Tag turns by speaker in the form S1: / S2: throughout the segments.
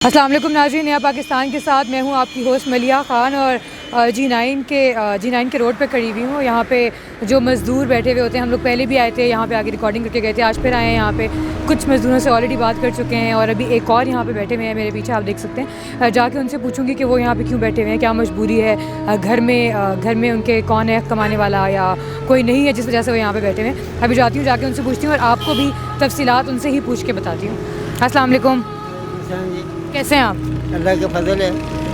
S1: अस्सलाम वालेकुम नाज़रीन, नया पाकिस्तान के साथ मैं हूं आपकी होस्ट मलिया ख़ान और G9 के रोड पे खड़ी हुई हूं। यहाँ पे जो मज़दूर बैठे हुए होते हैं, हम लोग पहले भी आए थे, यहाँ पे आके रिकॉर्डिंग करके गए थे, आज फिर आए हैं। यहाँ पे कुछ मज़दूरों से ऑलरेडी बात कर चुके हैं और अभी एक और यहाँ पे बैठे हुए हैं मेरे पीछे, आप देख सकते हैं। जाके उनसे पूछूंगी कि वो यहाँ पे क्यों बैठे हुए हैं, क्या मजबूरी है, घर में उनके कौन है कमाने वाला या कोई नहीं है जिस वजह से वो यहाँ पर बैठे हुए हैं। अभी जाती हूँ, जाके उनसे पूछती हूँ और आपको भी तफसीलात उनसे ही पूछ के बताती हूँ। अस्सलाम वालेकुम, कैसे हैं आप?
S2: अल्लाह का फजल है,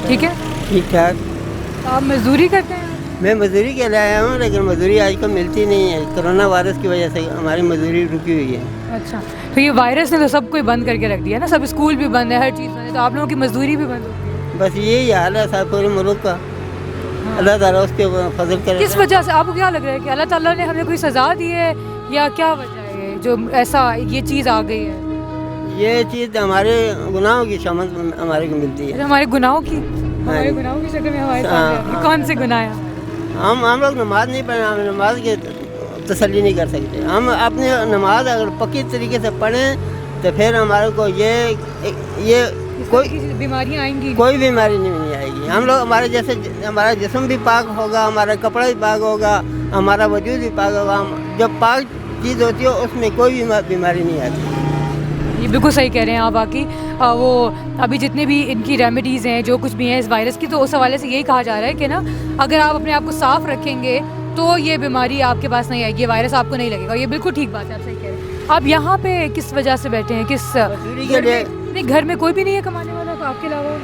S1: ठीक है, ठीक
S2: ठाक।
S1: आप मजदूरी करते हैं?
S2: मैं मजदूरी के लिए आया हूँ, लेकिन मजदूरी आजकल मिलती नहीं है। कोरोना वायरस की वजह से हमारी मजदूरी रुकी हुई है।
S1: अच्छा, तो ये वायरस ने तो सब कोई बंद करके रख दिया ना, सब स्कूल भी बंद है, हर चीज़ बंद है, तो आप लोगों की मजदूरी भी बंद होती है।
S2: बस यही हाल है सारे पूरे मुल्क का। अल्लाह ताला उसके फजल करे।
S1: किस वजह से आपको क्या लग रहा है कि अल्लाह ताला ने हमें कोई सज़ा दी है या क्या वजह है जो ऐसा ये चीज़ आ गई है?
S2: ये चीज़ हमारे गुनाहों की शमन हमारे को मिलती है।
S1: हमारे गुनाहों की, हमारे गुनाहों की शक्ल में हमारे सामने कौन से गुनाह हैं?
S2: हम लोग नमाज नहीं पढ़े, हम नमाज की तसल्ली नहीं कर सकते। हम अपनी नमाज अगर पक्की तरीके से पढ़ें तो फिर हमारे को ये कोई
S1: बीमारियाँ आएंगी,
S2: कोई बीमारी नहीं आएगी। हम लोग हमारे जैसे हमारा जिस्म भी पाक होगा, हमारा कपड़ा भी पाक होगा, हमारा वजूद भी पाक होगा। जब पाक चीज़ होती है उसमें कोई भी बीमारी नहीं आती।
S1: ये बिल्कुल सही कह रहे हैं आप। बाकी वो अभी जितने भी इनकी रेमेडीज़ हैं, जो कुछ भी हैं इस वायरस की, तो उस हवाले से यही कहा जा रहा है कि ना अगर आप अपने आप को साफ़ रखेंगे तो ये बीमारी आपके पास नहीं आएगी, ये वायरस आपको नहीं लगेगा। ये बिल्कुल ठीक बात है, आप सही कह रहे हैं। आप यहाँ पे किस वजह से बैठे हैं? किस
S2: के लिए?
S1: नहीं, घर में कोई भी नहीं है कमाने वाला तो आपके अलावा?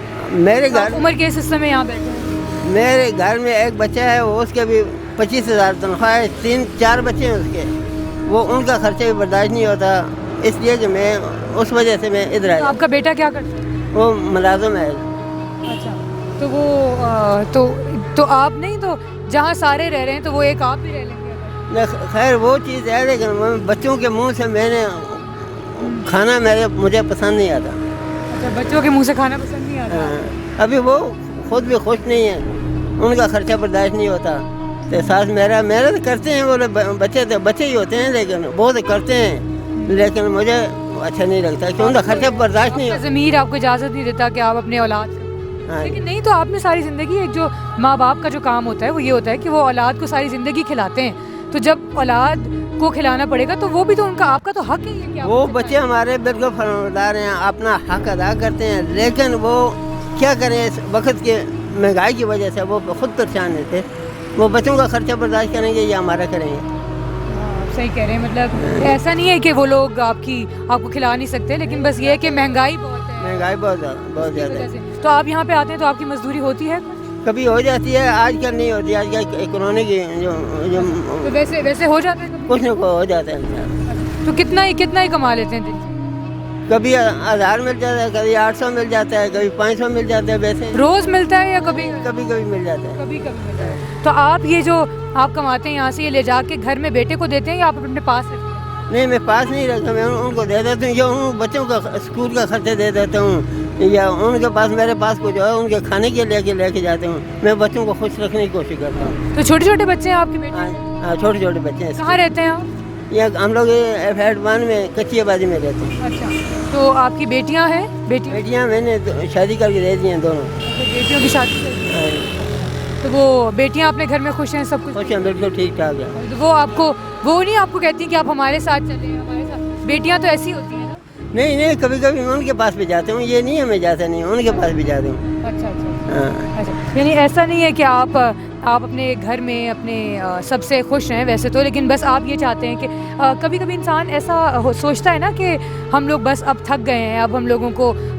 S2: मेरे घर
S1: उम्र के सिस्टम में यहाँ बैठे हैं।
S2: मेरे घर में एक बच्चा है, वो उसके भी 25,000 तनख्वाह है, 3-4 बच्चे हैं उसके, वो उनका खर्चा भी बर्दाश्त नहीं होता, इसलिए कि मैं उस वजह से मैं इधर आया।
S1: आपका बेटा क्या करता है?
S2: वो मुलाजिम है।
S1: अच्छा, तो वो तो आप नहीं, तो जहाँ सारे रह रहे हैं तो वो एक आप भी रह लेंगे?
S2: खैर वो चीज़ है, लेकिन बच्चों के मुंह से मैंने खाना मुझे पसंद नहीं आता।
S1: अच्छा, बच्चों के मुंह से खाना पसंद नहीं आता?
S2: अभी वो खुद भी खुश नहीं है, उनका खर्चा बर्दाश्त नहीं होता। तो साथ मेरा तो करते हैं, वो बच्चे तो बच्चे ही होते हैं, लेकिन बहुत करते हैं, लेकिन मुझे अच्छा नहीं लगता कि उनका खर्चा बर्दाश्त नहीं होता।
S1: ज़मीर आपको इजाज़त नहीं देता कि आप अपने औलाद, लेकिन नहीं तो आपने सारी ज़िंदगी, एक जो माँ बाप का जो काम होता है वो ये होता है कि वो औलाद को सारी ज़िंदगी खिलाते हैं, तो जब औलाद को खिलाना पड़ेगा तो वो भी तो उनका, आपका तो हक है ये कि
S2: वो बच्चे हमारे बिल्कुल फरमादार हैं, अपना हक अदा करते हैं, लेकिन वो क्या करें, इस वक्त के महंगाई की वजह से वो खुद परेशान रहते। वो बच्चों का खर्चा बर्दाश्त करेंगे या हमारा करेंगे?
S1: सही कह रहे हैं, मतलब ऐसा नहीं है कि वो लोग आपको खिला नहीं सकते, लेकिन बस ये है कि महंगाई बहुत है।
S2: महंगाई बहुत ज़्यादा है।
S1: तो आप यहाँ पे आते हैं तो आपकी मजदूरी होती है?
S2: कभी हो जाती है, आजकल नहीं होती। आजकल कोरोना की जो
S1: तो वैसे हो जाता है,
S2: कुछ न कुछ हो जाता है।
S1: तो कितना ही कमा लेते हैं दिन से?
S2: कभी 1000 मिल जाता है, कभी 800 मिल जाता है, कभी 500 मिल जाता है। वैसे
S1: रोज़ मिलता है या कभी
S2: कभी मिल जाता है?
S1: कभी मिलता है। तो आप ये जो आप कमाते हैं यहाँ से, ये ले जाके घर में बेटे को देते हैं या आप अपने पास रखते हैं?
S2: नहीं, मैं पास नहीं रखता, मैं उनको दे देता हूँ, या उन बच्चों का स्कूल का खर्चा दे देता हूँ, या उनके पास मेरे पास कुछ है उनके खाने के लेके जाते हूँ। मैं बच्चों को खुश रखने की कोशिश करता हूँ।
S1: तो छोटे छोटे बच्चे हैं आपके बेटे?
S2: हाँ, छोटे बच्चे हैं।
S1: कहाँ रहते हैं आप?
S2: या हम लोग F1 में कच्ची आबादी में रहते हैं।
S1: अच्छा, तो आपकी बेटियां हैं?
S2: बेटियां मैंने शादी करके दे दी हैं दोनों।
S1: बेटियों की शादी कर दी? तो वो बेटियां अपने घर में खुश हैं, सब कुछ
S2: खुश हैं, बिल्कुल ठीक ठाक है।
S1: तो वो नहीं आपको कहती कि आप हमारे साथ चलें, हमारे साथ? बेटियां तो ऐसी होती हैं ना?
S2: नहीं, कभी मैं उनके पास भी जाता हूँ, ये नहीं है मैं जाता नहीं, उनके पास भी जाता हूँ।
S1: अच्छा, यानी ऐसा नहीं है कि आप अपने घर में अपने सबसे खुश हैं वैसे तो, लेकिन बस आप ये चाहते हैं कि कभी कभी इंसान ऐसा सोचता है ना कि हम लोग बस अब थक गए हैं, अब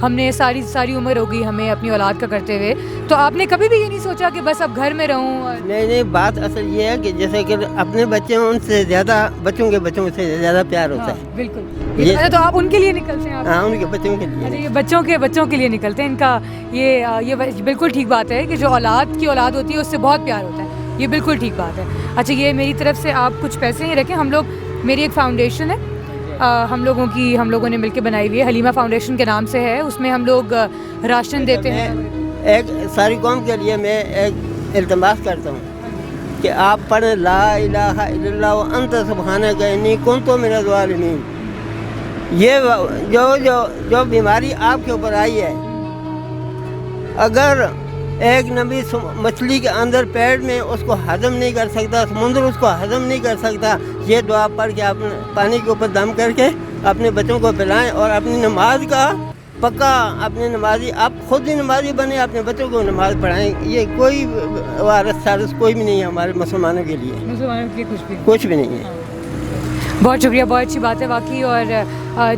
S1: हमने सारी उम्र हो गई हमें अपनी औलाद का करते हुए, तो आपने कभी भी ये नहीं सोचा कि बस अब घर में रहूं? नहीं,
S2: बात असल ये है कि जैसे कि अपने बच्चे हैं, उनसे ज़्यादा बच्चों से ज़्यादा प्यार होता है।
S1: बिल्कुल। अच्छा, तो आप उनके लिए निकलते हैं?
S2: हाँ, उनके बच्चों के लिए।
S1: ये बच्चों के लिए निकलते हैं। इनका ये बिल्कुल ठीक बात है कि जो औलाद होती है उससे बहुत प्यार होता है, ये बिल्कुल ठीक बात है। अच्छा, ये मेरी तरफ से आप कुछ पैसे ही रखें, मेरी एक फाउंडेशन है, हम लोगों ने मिलकर बनाई हुई है, हलीमा फाउंडेशन के नाम से है, उसमें हम लोग राशन देते हैं।
S2: एक सारी कौम के लिए मैं एक इल्तिमास करता हूँ कि आप पढ़ें ला इलाहा इल्लल्लाह व अंत सुब्हानक इन्नी कुन्तु मिनज़ ज़ालिमीन। ये जो बीमारी आपके ऊपर आई है, اگر ایک نبی مچھلی کے اندر پیٹ میں اس کو ہضم نہیں کر سکتا، سمندر اس کو ہضم نہیں کر سکتا، یہ دعا پڑھ کے آپ پانی کے اوپر دم کر کے اپنے بچوں کو پلائیں، اور اپنی نماز کا پکا اپنے نمازی، آپ خود ہی نمازی بنے، اپنے بچوں کو نماز پڑھائیں۔ یہ کوئی وارث سارث کوئی بھی نہیں ہے ہمارے مسلمانوں کے لیے،
S1: مسلمانوں کے لیے
S2: کچھ بھی نہیں ہے۔
S1: بہت شکریہ، بہت اچھی بات ہے واقعی۔ اور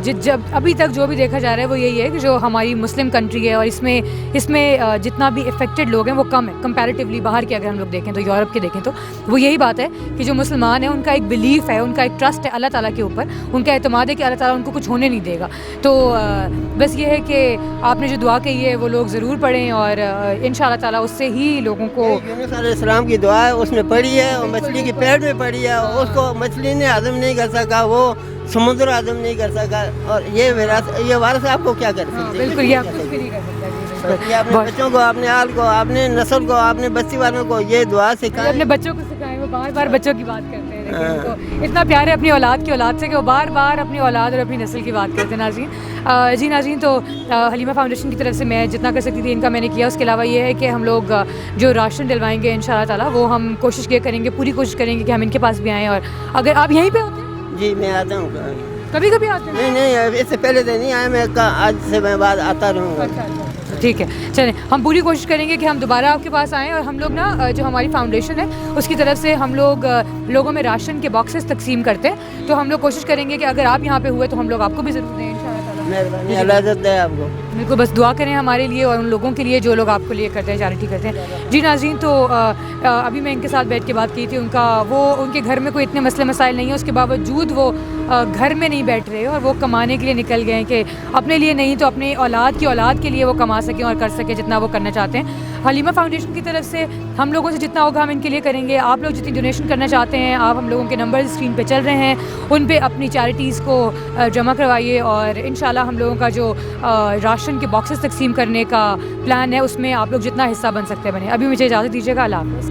S1: جب ابھی تک جو بھی دیکھا جا رہا ہے وہ یہی ہے کہ جو ہماری مسلم کنٹری ہے اور اس میں جتنا بھی افیکٹڈ لوگ ہیں وہ کم ہے کمپیریٹیولی باہر کے، اگر ہم لوگ دیکھیں تو یورپ کے دیکھیں تو وہ یہی بات ہے کہ جو مسلمان ہیں ان کا ایک بلیف ہے، ان کا ایک ٹرسٹ ہے اللہ تعالیٰ کے اوپر، ان کا اعتماد ہے کہ اللہ تعالیٰ ان کو کچھ ہونے نہیں دے گا۔ تو بس یہ ہے کہ آپ نے جو دعا کہی ہے وہ لوگ ضرور پڑھیں، اور انشاءاللہ تعالیٰ اس سے ہی لوگوں کو
S2: یونس علیہ السلام کی دعا ہے، اس میں پڑھی ہے، اور مچھلی کے پیٹ میں پڑھی ہے، اس کو مچھلی نے ہضم نہیں کر سکا، وہ سمندر ہضم نہیں کر سکا، اور یہ وارث آپ کو کیا کر سکتے؟
S1: بالکل یہ آپ کچھ بھی نہیں کر سکتے۔
S2: یہ اپنے بچوں کو، اپنے آل کو، اپنے نسل کو، اپنے بستی والوں کو یہ دعا سکھائیں،
S1: اپنے بچوں کو سکھائیں۔ وہ بار بار بچوں کی بات کرتے ہیں، لیکن ان کو اتنا پیار ہے اپنی اولاد کی اولاد سے کہ وہ بار بار اپنی اولاد اور اپنی نسل کی بات کرتے ہیں۔ ناظرین جی ناظرین، تو حلیمہ فاؤنڈیشن کی طرف سے میں جتنا کر سکتی تھی ان کا میں نے کیا۔ اس کے علاوہ یہ ہے کہ ہم لوگ جو راشن ڈلوائیں گے انشاءاللہ تعالیٰ وہ ہم کوشش یہ کریں گے، پوری کوشش کریں گے کہ ہم ان کے پاس بھی آئیں۔ اور اگر آپ یہیں پہ ہوتے ہیں؟
S2: جی میں آتا ہوں،
S1: کبھی کبھی آتے ہیں؟
S2: نہیں اس سے پہلے تو نہیں آیا، میں آج سے میں بعد آتا رہوں گا۔
S1: ٹھیک ہے، چلیں ہم پوری کوشش کریں گے کہ ہم دوبارہ آپ کے پاس آئیں، اور ہم لوگ نا جو ہماری فاؤنڈیشن ہے اس کی طرف سے ہم لوگ لوگوں میں راشن کے باکسز تقسیم کرتے ہیں، تو ہم لوگ کوشش کریں گے کہ اگر آپ یہاں پہ ہوئے تو ہم لوگ آپ کو بھی ضرور دیں انشاءاللہ تعالیٰ۔
S2: مہربانی، اللہ عزت دے آپ کو۔
S1: بالکل، بس دعا کریں ہمارے لیے اور ان لوگوں کے لیے جو لوگ آپ کو لیے کرتے ہیں، چیریٹی کرتے ہیں۔ جی ناظرین، تو ابھی میں ان کے ساتھ بیٹھ کے بات کی تھی، ان کے گھر میں کوئی اتنے مسئلے مسائل نہیں ہیں، اس کے باوجود وہ گھر میں نہیں بیٹھ رہے اور وہ کمانے کے لیے نکل گئے کہ اپنے لیے نہیں تو اپنے اولاد کی اولاد کے لیے وہ کما سکیں اور کر سکیں جتنا وہ کرنا چاہتے ہیں۔ حلیمہ فاؤنڈیشن کی طرف سے ہم لوگوں سے جتنا ہوگا ہم ان کے لیے کریں گے۔ آپ لوگ جتنی ڈونیشن کرنا چاہتے ہیں، آپ ہم لوگوں کے نمبر اسکرین پہ چل رہے ہیں، ان پہ اپنی چیریٹیز کو جمع کروائیے، اور انشاءاللہ ہم لوگوں کا جو راشن کے باکسز تقسیم کرنے کا پلان ہے اس میں آپ لوگ جتنا حصہ بن سکتے ہیں بنیں۔ ابھی مجھے اجازت دیجیے گا، اللہ حافظ۔